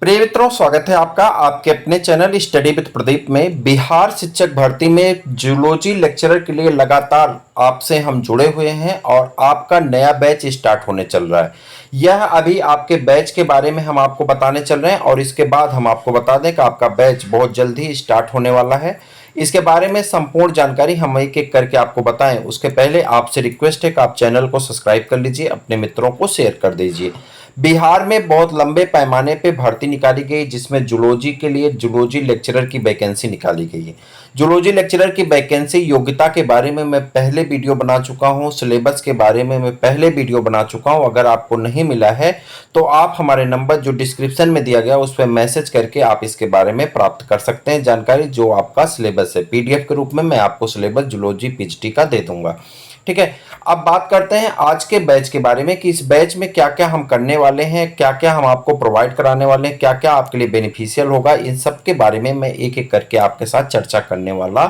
प्रिय मित्रों, स्वागत है आपका आपके अपने चैनल स्टडी विद प्रदीप में। बिहार शिक्षक भर्ती में जूलॉजी लेक्चरर के लिए लगातार आपसे हम जुड़े हुए हैं और आपका नया बैच स्टार्ट होने चल रहा है। यह अभी आपके बैच के बारे में हम आपको बताने चल रहे हैं और इसके बाद हम आपको बता दें कि आपका बैच बहुत जल्द ही स्टार्ट होने वाला है। इसके बारे में संपूर्ण जानकारी हम एक एक करके आपको बताएं, उसके पहले आपसे रिक्वेस्ट है कि आप चैनल को सब्सक्राइब कर लीजिए, अपने मित्रों को शेयर कर दीजिए। बिहार में बहुत लंबे पैमाने पे भर्ती निकाली गई, जिसमें जूलॉजी के लिए जूलॉजी लेक्चरर की वैकेंसी निकाली गई है। जूलॉजी लेक्चरर की वैकेंसी योग्यता के बारे में मैं पहले वीडियो बना चुका हूं, सिलेबस के बारे में मैं पहले वीडियो बना चुका हूं। अगर आपको नहीं मिला है तो आप हमारे नंबर जो डिस्क्रिप्शन में दिया गया उस पर मैसेज करके आप इसके बारे में प्राप्त कर सकते हैं जानकारी। जो आपका सिलेबस है पीडीएफ के रूप में मैं आपको सिलेबस जूलॉजी पीएचडी का दे दूंगा। ठीक है, अब बात करते हैं आज के बैच के बारे में कि इस बैच में क्या क्या हम करने वाले हैं, क्या क्या हम आपको प्रोवाइड कराने वाले हैं, क्या क्या आपके लिए बेनिफिशियल होगा। इन सब के बारे में मैं एक एक करके आपके साथ चर्चा करने वाला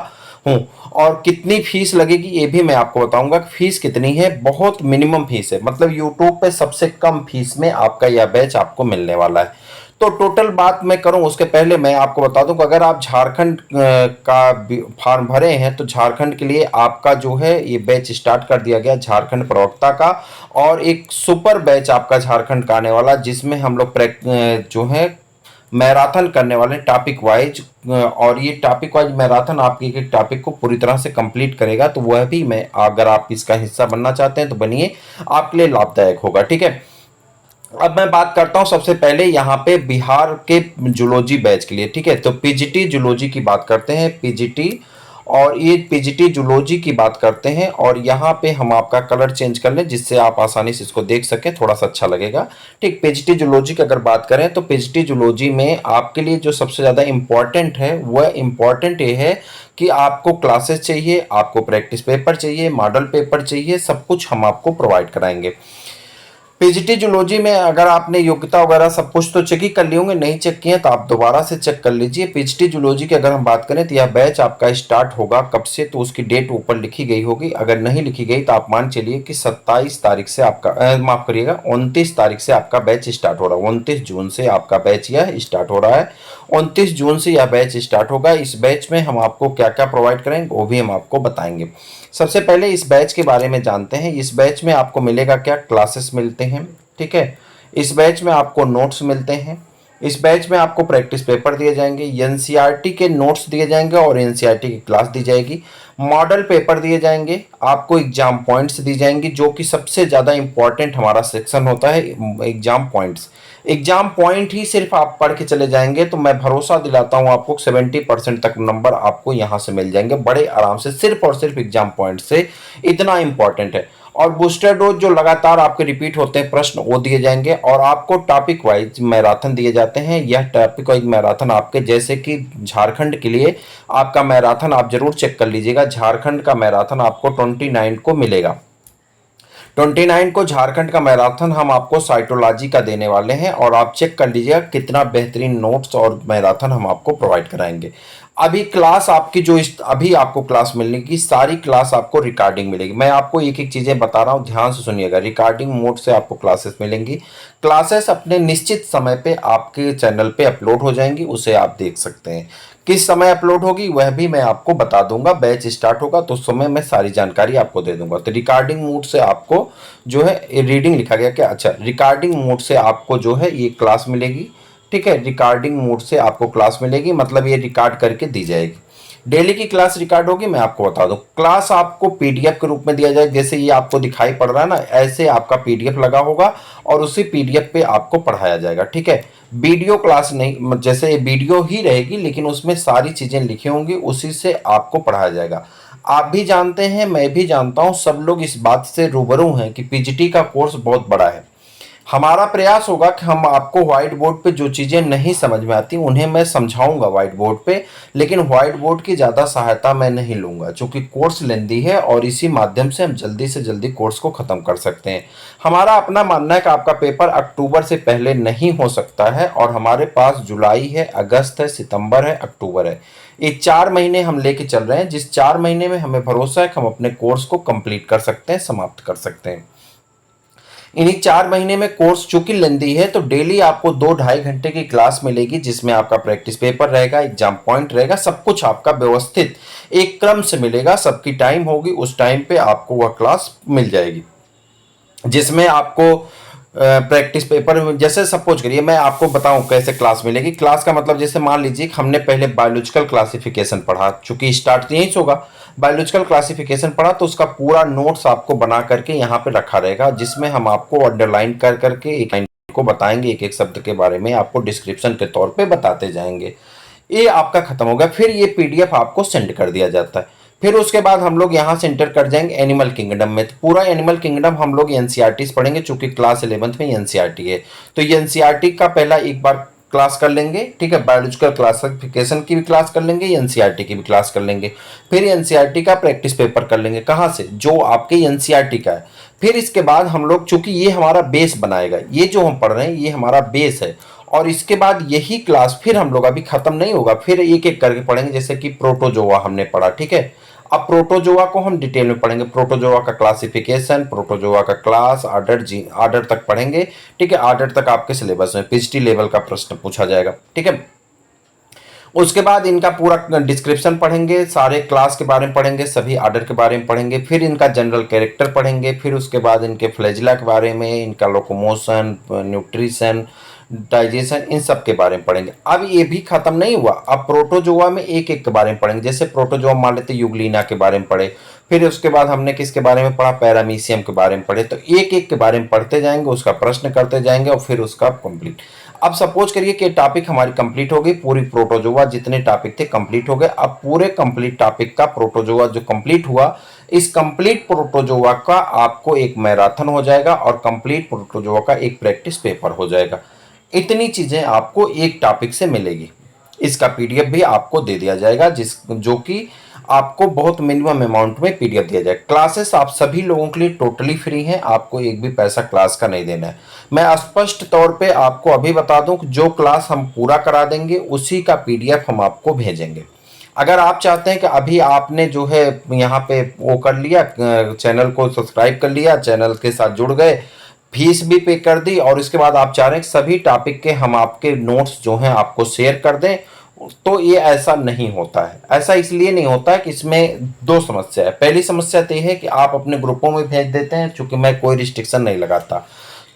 हूं। और कितनी फीस लगेगी ये भी मैं आपको बताऊंगा। फीस कितनी है, बहुत मिनिमम फीस है, मतलब यूट्यूब पे सबसे कम फीस में आपका यह बैच आपको मिलने वाला है। तो टोटल बात मैं करूं उसके पहले मैं आपको बता दूं कि अगर आप झारखंड का फॉर्म भरे हैं तो झारखंड के लिए आपका जो है ये बैच स्टार्ट कर दिया गया झारखंड प्रवक्ता का। और एक सुपर बैच आपका झारखंड का आने वाला, जिसमें हम लोग जो है मैराथन करने वाले टॉपिक वाइज। और ये टॉपिक वाइज मैराथन आपकी एक एक टॉपिक को पूरी तरह से कंप्लीट करेगा। तो वह भी मैं, अगर आप इसका हिस्सा बनना चाहते हैं तो बनिए, आपके लिए लाभदायक होगा। ठीक है, अब मैं बात करता हूं सबसे पहले यहाँ पे बिहार के जूलॉजी बैच के लिए। ठीक है, तो पीजीटी जूलॉजी की बात करते हैं, पीजीटी। और ये पीजीटी जूलॉजी की बात करते हैं और यहाँ पे हम आपका कलर चेंज कर लें जिससे आप आसानी से इसको देख सकें, थोड़ा सा अच्छा लगेगा। ठीक, पीजीटी जूलॉजी की अगर बात करें तो पीजीटी जूलॉजी में आपके लिए जो सबसे ज़्यादा इम्पॉर्टेंट है वह इम्पॉर्टेंट ये है कि आपको क्लासेस चाहिए, आपको प्रैक्टिस पेपर चाहिए, मॉडल पेपर चाहिए, सब कुछ हम आपको प्रोवाइड कराएंगे। पीजीटी जूलॉजी में अगर आपने योग्यता वगैरह सब कुछ तो चेक ही कर लिए होंगे, नहीं चेक किए तो आप दोबारा से चेक कर लीजिए। पीजीटी जूलॉजी की अगर हम बात करें तो यह बैच आपका स्टार्ट होगा कब से, तो उसकी डेट ऊपर लिखी गई होगी। अगर नहीं लिखी गई तो आप मान चलिए कि 27 तारीख से आपका माफ करिएगा 29 तारीख से आपका बैच स्टार्ट हो रहा है। 29 जून से आपका बैच यह स्टार्ट हो रहा है। 29 जून से यह बैच स्टार्ट होगा। इस बैच में हम आपको क्या क्या प्रोवाइड करेंगे वो भी हम आपको बताएंगे। सबसे पहले इस बैच के बारे में जानते हैं। इस बैच में आपको मिलेगा क्या, क्लासेस मिलते हैं। ठीक है, इस बैच में आपको नोट्स मिलते हैं। इस बैच में आपको प्रैक्टिस पेपर दिए जाएंगे, एनसीईआरटी के नोट्स दिए जाएंगे और एनसीईआरटी की क्लास दी जाएगी। मॉडल पेपर दिए जाएंगे, आपको एग्जाम पॉइंट्स दी जाएंगी, जो कि सबसे ज़्यादा इंपॉर्टेंट हमारा सेक्शन होता है एग्जाम पॉइंट्स। एग्जाम पॉइंट ही सिर्फ आप पढ़ के चले जाएंगे तो मैं भरोसा दिलाता हूं आपको 70% तक नंबर आपको यहां से मिल जाएंगे बड़े आराम से, सिर्फ और सिर्फ एग्जाम पॉइंट से। इतना इंपॉर्टेंट है। और बूस्टर डोज जो लगातार आपके रिपीट होते हैं प्रश्न वो दिए जाएंगे और आपको टॉपिक वाइज मैराथन दिए जाते हैं। यह टॉपिक वाइज मैराथन आपके, जैसे कि झारखंड के लिए आपका मैराथन आप जरूर चेक कर लीजिएगा। झारखंड का मैराथन आपको 29 को मिलेगा। 29 को झारखंड का मैराथन हम आपको साइटोलॉजी का देने वाले हैं और आप चेक कर लीजिएगा कितना बेहतरीन नोट्स और मैराथन हम आपको प्रोवाइड कराएंगे। अभी क्लास आपकी जो अभी आपको क्लास मिलने की सारी क्लास आपको रिकॉर्डिंग मिलेगी। मैं आपको एक एक चीज़ें बता रहा हूँ, ध्यान से सुनिएगा। रिकॉर्डिंग मोड से आपको क्लासेस मिलेंगी। क्लासेस अपने निश्चित समय पे आपके चैनल पे अपलोड हो जाएंगी, उसे आप देख सकते हैं। किस समय अपलोड होगी वह भी मैं आपको बता दूंगा। बैच स्टार्ट होगा तो उस समय मैं सारी जानकारी आपको दे दूंगा। तो रिकॉर्डिंग मोड से आपको जो है रीडिंग लिखा गया क्या, अच्छा, रिकॉर्डिंग मोड से आपको जो है ये क्लास मिलेगी। ठीक है, रिकॉर्डिंग मोड से आपको क्लास मिलेगी, मतलब ये रिकॉर्ड करके दी जाएगी। डेली की क्लास रिकॉर्ड होगी, मैं आपको बता दूं। क्लास आपको पीडीएफ के रूप में दिया जाए, जैसे ये आपको दिखाई पड़ रहा है ना, ऐसे आपका पीडीएफ लगा होगा और उसी पीडीएफ पे आपको पढ़ाया जाएगा। ठीक है, वीडियो क्लास नहीं, जैसे वीडियो ही रहेगी लेकिन उसमें सारी चीजें लिखी होंगी, उसी से आपको पढ़ाया जाएगा। आप भी जानते हैं, मैं भी जानता हूं, सब लोग इस बात से रूबरू हैं कि पीजीटी का कोर्स बहुत बड़ा है। हमारा प्रयास होगा कि हम आपको व्हाइट बोर्ड पे जो चीज़ें नहीं समझ में आती उन्हें मैं समझाऊंगा व्हाइट बोर्ड पे, लेकिन व्हाइट बोर्ड की ज़्यादा सहायता मैं नहीं लूंगा, क्योंकि कोर्स लेंदी है और इसी माध्यम से हम जल्दी से जल्दी कोर्स को ख़त्म कर सकते हैं। हमारा अपना मानना है कि आपका पेपर अक्टूबर से पहले नहीं हो सकता है और हमारे पास जुलाई है, अगस्त है, सितंबर है, अक्टूबर है। ये 4 महीने हम लेके चल रहे हैं, जिस 4 महीने में हमें भरोसा है कि हम अपने कोर्स को कंप्लीट कर सकते हैं, समाप्त कर सकते हैं। इन्हीं 4 महीने में कोर्स चूंकि लेंदी है तो डेली आपको 2-2.5 घंटे की क्लास मिलेगी, जिसमें आपका प्रैक्टिस पेपर रहेगा, एग्जाम पॉइंट रहेगा, सब कुछ आपका व्यवस्थित एक क्रम से मिलेगा। सबकी टाइम होगी, उस टाइम पे आपको वह क्लास मिल जाएगी, जिसमें आपको प्रैक्टिस पेपर जैसे सपोज करिए मैं आपको बताऊं कैसे क्लास मिलेगी। क्लास का मतलब जैसे मान लीजिए कि हमने पहले बायोलॉजिकल क्लासिफिकेशन पढ़ा, चूंकि स्टार्ट यहीं से होगा, बायोलॉजिकल क्लासिफिकेशन पढ़ा तो उसका पूरा नोट्स आपको बना करके यहाँ पे रखा रहेगा, जिसमें हम आपको अंडरलाइन कर करके एक लाइन को बताएंगे, एक एक शब्द के बारे में आपको डिस्क्रिप्शन के तौर पे बताते जाएंगे। ये आपका खत्म हो गया। फिर ये पीडीएफ आपको सेंड कर दिया जाता है। फिर उसके बाद हम लोग यहाँ से एंटर कर जाएंगे एनिमल किंगडम में। तो पूरा एनिमल किंगडम हम लोग एनसीईआरटी पढ़ेंगे, चूंकि क्लास 11th में एनसीईआरटी है, तो ये एनसीईआरटी का पहला एक बार क्लास कर लेंगे, ठीक है। बायोलॉजिकल क्लासिफिकेशन की भी क्लास कर लेंगे, एनसीईआरटी की भी क्लास कर लेंगे। फिर एनसीईआरटी का प्रैक्टिस पेपर कर लेंगे, कहाँ से, जो आपके एनसीईआरटी का है। फिर इसके बाद हम लोग, चूंकि ये हमारा बेस बनाएगा, ये जो हम पढ़ रहे हैं ये हमारा बेस है, और इसके बाद यही क्लास फिर हम लोग अभी खत्म नहीं होगा, फिर एक एक करके पढ़ेंगे। जैसे कि प्रोटोजोआ हमने पढ़ा, ठीक है। अब प्रोटोजोआ को हम डिटेल में पढ़ेंगे, प्रोटोजोआ का क्लासिफिकेशन, प्रोटोजोआ का क्लास, आर्डर, जी आर्डर तक पढ़ेंगे, ठीक है। आर्डर तक आपके सिलेबस में पीएचडी लेवल का प्रश्न पूछा जाएगा, ठीक है। उसके बाद इनका पूरा डिस्क्रिप्शन पढ़ेंगे, सारे क्लास के बारे में पढ़ेंगे, सभी आर्डर के बारे में पढ़ेंगे, फिर इनका जनरल कैरेक्टर पढ़ेंगे, फिर उसके बाद इनके फ्लैजिला के बारे में, इनका लोकोमोशन, न्यूट्रिशन, डाइजेशन, इन सब के बारे में पढ़ेंगे। अब ये भी खत्म नहीं हुआ, अब प्रोटोजोआ में एक एक के बारे में पढ़ेंगे। जैसे प्रोटोजोआ मान लेते यूग्लिना के बारे में पढ़े, फिर उसके बाद हमने किसके बारे में पढ़ा, पैरामीशियम के बारे में पढ़े। तो एक एक के बारे में पढ़ते जाएंगे, उसका प्रश्न करते जाएंगे और फिर उसका कंप्लीट। अब सपोज करिए कि टॉपिक हमारी कंप्लीट हो गई, पूरी प्रोटोजोआ जितने टॉपिक थे कंप्लीट हो गए। अब पूरे कंप्लीट टॉपिक का प्रोटोजोआ जो कंप्लीट हुआ, इस कंप्लीट प्रोटोजोआ का आपको एक मैराथन हो जाएगा और कंप्लीट प्रोटोजोआ का एक प्रैक्टिस पेपर हो जाएगा। इतनी चीजें आपको एक टॉपिक से मिलेगी। इसका पीडीएफ भी आपको दे दिया जाएगा, जो कि आपको बहुत मिनिमम अमाउंट में पीडीएफ दिया जाएगा। क्लासेस आप सभी लोगों के लिए टोटली फ्री हैं, आपको एक भी पैसा क्लास का नहीं देना है। मैं स्पष्ट तौर पे आपको अभी बता दूं कि जो क्लास हम पूरा करा देंगे उसी का पीडीएफ हम आपको भेजेंगे। अगर आप चाहते हैं कि अभी आपने जो है यहाँ पे वो कर लिया, चैनल को सब्सक्राइब कर लिया, चैनल के साथ जुड़ गए, फीस भी पे कर दी, और इसके बाद आप चाह रहे हैं कि सभी टॉपिक के हम आपके नोट्स जो हैं आपको शेयर कर दें, तो ये ऐसा नहीं होता है। ऐसा इसलिए नहीं होता है कि इसमें दो समस्या है। पहली समस्या तो ये है कि आप अपने ग्रुपों में भेज देते हैं, चूंकि मैं कोई रिस्ट्रिक्शन नहीं लगाता,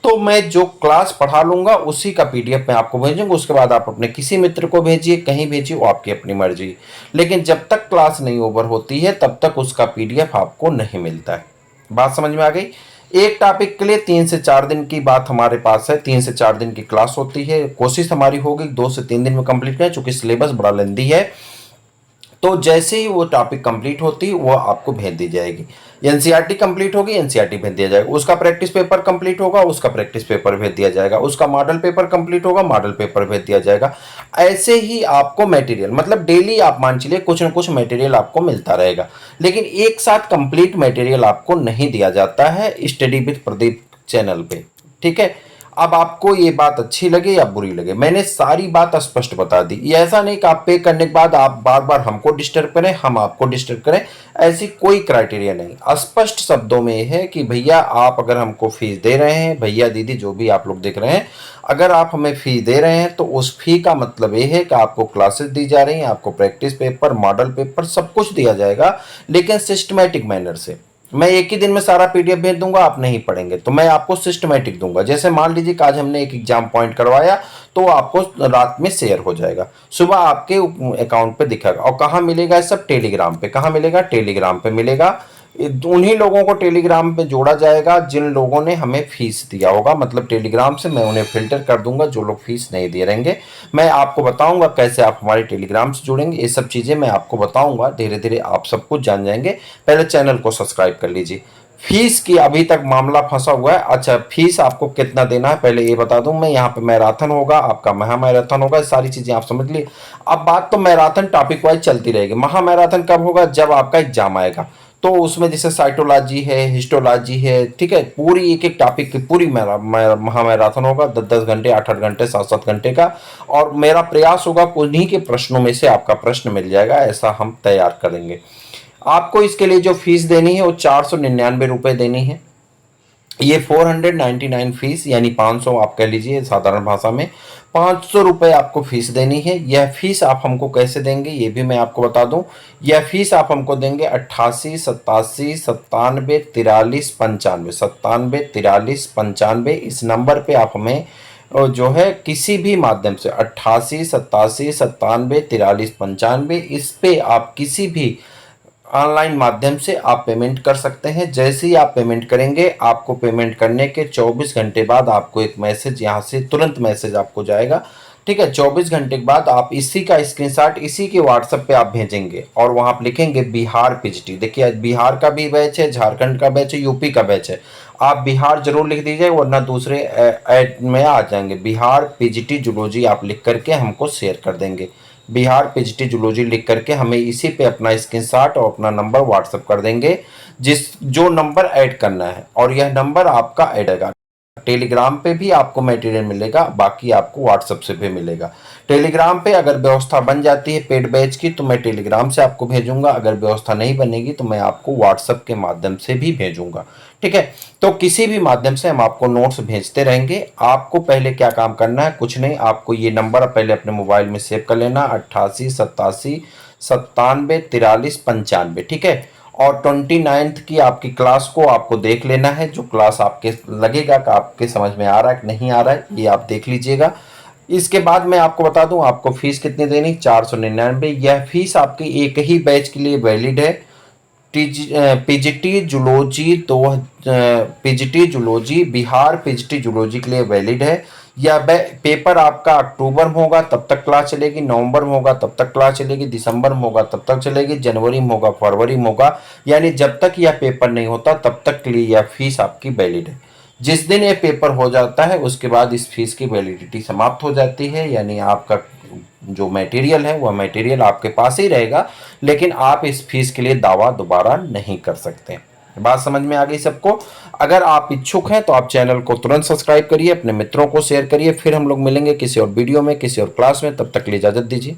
तो मैं जो क्लास पढ़ा लूंगा उसी का पीडीएफ मैं आपको भेजूंगा। उसके बाद आप अपने किसी मित्र को भेजिए, कहीं भेजिए, वो आपकी अपनी मर्जी। लेकिन जब तक क्लास नहीं ओवर होती है तब तक उसका पीडीएफ आपको नहीं मिलता है। बात समझ में आ गई। एक टॉपिक के लिए 3 से 4 दिन की बात हमारे पास है, 3 से 4 दिन की क्लास होती है। कोशिश हमारी होगी 2 से 3 दिन में कंप्लीट करें, चूंकि सिलेबस बड़ा लेंदी है। तो जैसे ही वो टॉपिक कंप्लीट होती है वो आपको भेज दी जाएगी। एनसीईआरटी कंप्लीट होगी, एनसीईआरटी भेज दिया जाएगा। उसका प्रैक्टिस पेपर कंप्लीट होगा, उसका प्रैक्टिस पेपर भेज दिया जाएगा। उसका मॉडल पेपर कंप्लीट होगा, मॉडल पेपर भेज दिया जाएगा। ऐसे ही आपको मटेरियल, मतलब डेली आप मान चलिए कुछ न कुछ मटेरियल आपको मिलता रहेगा, लेकिन एक साथ कंप्लीट मटेरियल आपको नहीं दिया जाता है स्टडी विद प्रदीप चैनल पे, ठीक है। अब आपको ये बात अच्छी लगे या बुरी लगे, मैंने सारी बात स्पष्ट बता दी। ये ऐसा नहीं कि आप पे करने के बाद आप बार बार हमको डिस्टर्ब करें, हम आपको डिस्टर्ब करें, ऐसी कोई क्राइटेरिया नहीं। स्पष्ट शब्दों में ये है कि भैया आप अगर हमको फीस दे रहे हैं, भैया दीदी जो भी आप लोग देख रहे हैं, अगर आप हमें फी दे रहे हैं तो उस फी का मतलब ये है कि आपको क्लासेस दी जा रही हैं, आपको प्रैक्टिस पेपर, मॉडल पेपर सब कुछ दिया जाएगा, लेकिन सिस्टमेटिक मैनर से। मैं एक ही दिन में सारा पीडीएफ भेज दूंगा, आप नहीं पढ़ेंगे, तो मैं आपको सिस्टमेटिक दूंगा। जैसे मान लीजिए कि आज हमने एक एग्जाम पॉइंट करवाया, तो आपको रात में शेयर हो जाएगा, सुबह आपके अकाउंट पे दिखेगा। और कहाँ मिलेगा ये सब, टेलीग्राम पे। कहाँ मिलेगा, टेलीग्राम पे मिलेगा। उन्हीं लोगों को टेलीग्राम पे जोड़ा जाएगा जिन लोगों ने हमें फीस दिया होगा, मतलब टेलीग्राम से मैं उन्हें फिल्टर कर दूंगा जो लोग फीस नहीं दे रहेंगे। मैं आपको बताऊंगा कैसे आप हमारे टेलीग्राम से जुड़ेंगे, ये सब चीज़ें मैं आपको बताऊंगा। धीरे धीरे आप सब कुछ जान जाएंगे। पहले चैनल को सब्सक्राइब कर लीजिए। फीस की अभी तक मामला फंसा हुआ है। अच्छा, फीस आपको कितना देना है पहले ये बता दूं मैं। यहाँ पे मैराथन होगा, आपका महा मैराथन होगा, सारी चीजें आप समझ लिए। अब बात तो मैराथन टॉपिक वाइज चलती रहेगी। महा मैराथन कब होगा, जब आपका एग्जाम आएगा, तो उसमें जैसे साइटोलॉजी है, हिस्टोलॉजी है, ठीक है, पूरी एक एक टॉपिक की पूरी महा मैराथन होगा। 10-10 घंटे, 8-8 घंटे, 7-7 घंटे का। और मेरा प्रयास होगा उन्हीं के प्रश्नों में से आपका प्रश्न मिल जाएगा, ऐसा हम तैयार करेंगे। आपको इसके लिए जो फीस देनी है वो 499 रुपये देनी है। ये 499 फीस यानी 500 आप कह लीजिए साधारण भाषा में, 500 रुपये आपको फीस देनी है। यह फीस आप हमको कैसे देंगे ये भी मैं आपको बता दूं। यह फीस आप हमको देंगे 88 87 97 43 95 97 43 95। इस नंबर पे आप हमें जो है किसी भी माध्यम से 88 87 97 43 95 इस पे आप किसी भी ऑनलाइन माध्यम से आप पेमेंट कर सकते हैं। जैसे ही आप पेमेंट करेंगे आपको पेमेंट करने के 24 घंटे बाद आपको एक मैसेज यहाँ से तुरंत मैसेज आपको जाएगा। ठीक है, 24 घंटे के बाद आप इसी का स्क्रीनशॉट इसी के व्हाट्सएप पे आप भेजेंगे और वहाँ आप लिखेंगे बिहार पीजीटी। देखिए बिहार का भी बैच है, झारखंड का बैच है, यूपी का बैच है। आप बिहार जरूर लिख दीजिए वरना दूसरे ऐड में आ जाएंगे। बिहार पीजीटी जूलॉजी आप लिख करके हमको शेयर कर देंगे। बिहार पीजीटी जूलॉजी लिख करके हमें इसी पे अपना स्क्रीनशॉट और अपना नंबर व्हाट्सएप कर देंगे, जिस जो नंबर ऐड करना है। और यह नंबर आपका ऐड आएगा। टेलीग्राम पे भी आपको मटेरियल मिलेगा, बाकी आपको व्हाट्सएप से भी मिलेगा। टेलीग्राम पे अगर व्यवस्था बन जाती है पेड बैच की तो मैं टेलीग्राम से आपको भेजूंगा, अगर व्यवस्था नहीं बनेगी तो मैं आपको व्हाट्सएप के माध्यम से भी भेजूंगा। ठीक है, तो किसी भी माध्यम से हम आपको नोट्स भेजते रहेंगे। आपको पहले क्या काम करना है, कुछ नहीं, आपको ये नंबर पहले अपने मोबाइल में सेव कर लेना 88 87 97 43 95। ठीक है, और 29th की आपकी क्लास को आपको देख लेना है। जो क्लास आपके लगेगा कि आपके समझ में आ रहा है कि नहीं आ रहा है ये आप देख लीजिएगा। इसके बाद मैं आपको बता दूं आपको फीस कितनी देनी, 499। यह फीस आपकी एक ही बैच के लिए वैलिड है। पीजीटी जूलॉजी दो PGT zoology Bihar PGT zoology के लिए वैलिड है। या पेपर आपका अक्टूबर में होगा तब तक क्लास चलेगी, नवंबर में होगा तब तक क्लास चलेगी, दिसंबर में होगा तब तक चलेगी, जनवरी में होगा, फरवरी में होगा। यानी जब तक यह पेपर नहीं होता तब तक के लिए यह फीस आपकी वैलिड है। जिस दिन ये पेपर हो जाता है उसके बाद इस फीस की वैलिडिटी समाप्त हो जाती है। यानी आपका जो मटेरियल है वह मटेरियल आपके पास ही रहेगा, लेकिन आप इस फीस के लिए दावा दोबारा नहीं कर सकते। बात समझ में आ गई सबको? अगर आप इच्छुक हैं तो आप चैनल को तुरंत सब्सक्राइब करिए, अपने मित्रों को शेयर करिए। फिर हम लोग मिलेंगे किसी और वीडियो में, किसी और क्लास में। तब तक के लिए इजाजत दीजिए।